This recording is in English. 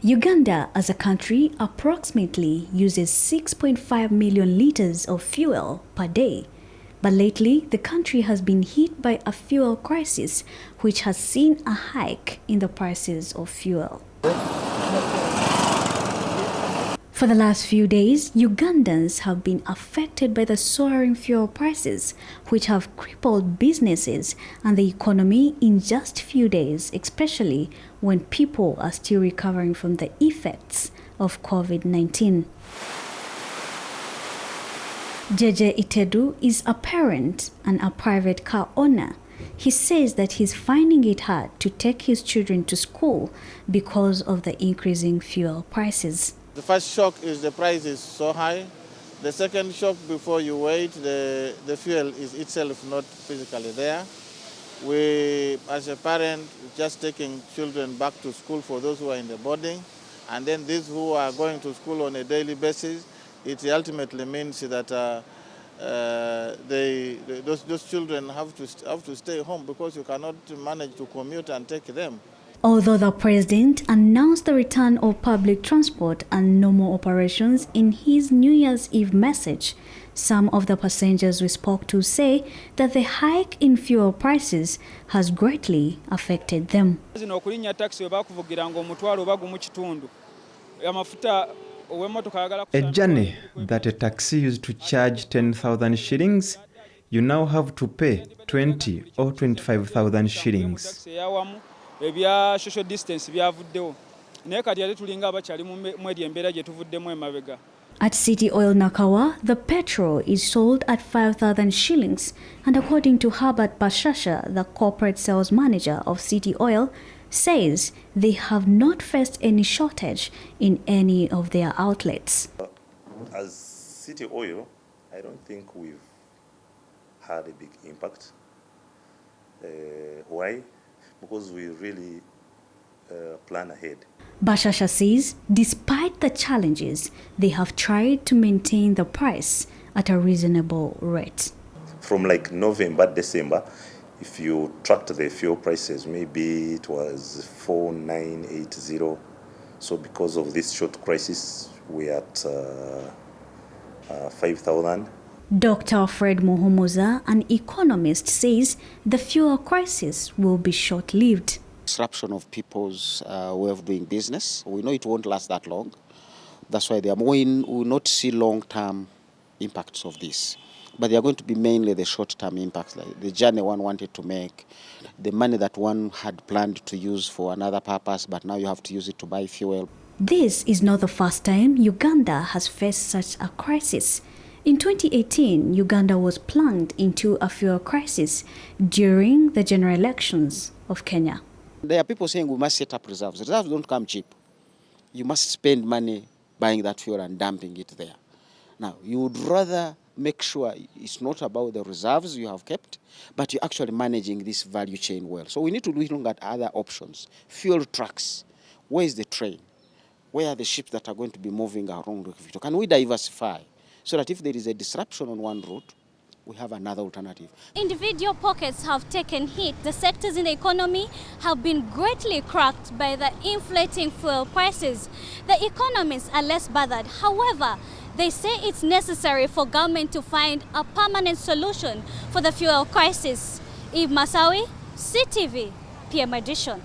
Uganda, as a country, approximately uses 6.5 million liters of fuel per day. But lately, the country has been hit by a fuel crisis, which has seen a hike in the prices of fuel. For the last few days, Ugandans have been affected by the soaring fuel prices, which have crippled businesses and the economy in just a few days, especially when people are still recovering from the effects of COVID-19. Jeje Itedu is a parent and a private car owner. He says that he's finding it hard to take his children to school because of the increasing fuel prices. The first shock is the price is so high. The second shock, before you wait, the fuel is itself not physically there. We, as a parent, just taking children back to school for those who are in the boarding, and then these who are going to school on a daily basis, it ultimately means that those children have to stay home because you cannot manage to commute and take them. Although the president announced the return of public transport and normal operations in his New Year's Eve message, some of the passengers we spoke to say that the hike in fuel prices has greatly affected them. A journey that a taxi used to charge 10,000 shillings, you now have to pay 20 or 25,000 shillings. social distance At City Oil Nakawa, the petrol is sold at 5,000 shillings, and according to Herbert Bashasha, the corporate sales manager of City Oil, says they have not faced any shortage in any of their outlets. As City Oil, I don't think we've had a big impact. Why? Because we really plan ahead. Bashasha says despite the challenges, they have tried to maintain the price at a reasonable rate. From like November, December, if you tracked the fuel prices, maybe it was 4,980. So because of this short crisis, we're at 5,000. Dr. Fred Muhumuza, an economist, says the fuel crisis will be short-lived. Disruption of people's way of doing business. We know it won't last that long. That's why we will not see long-term impacts of this. But they are going to be mainly the short-term impacts, like the journey one wanted to make, the money that one had planned to use for another purpose, but now you have to use it to buy fuel. This is not the first time Uganda has faced such a crisis. In 2018, Uganda was plunged into a fuel crisis during the general elections of Kenya. There are people saying we must set up reserves. Reserves don't come cheap. You must spend money buying that fuel and dumping it there. Now, you would rather make sure it's not about the reserves you have kept, but you're actually managing this value chain well. So we need to look at other options. Fuel trucks. Where is the train? Where are the ships that are going to be moving around? Can we diversify so that if there is a disruption on one route, we have another alternative? Individual pockets have taken hit. The sectors in the economy have been greatly cracked by the inflating fuel prices. The economists are less bothered. However, they say it's necessary for government to find a permanent solution for the fuel crisis. Eve Masawi, CTV, PM Edition.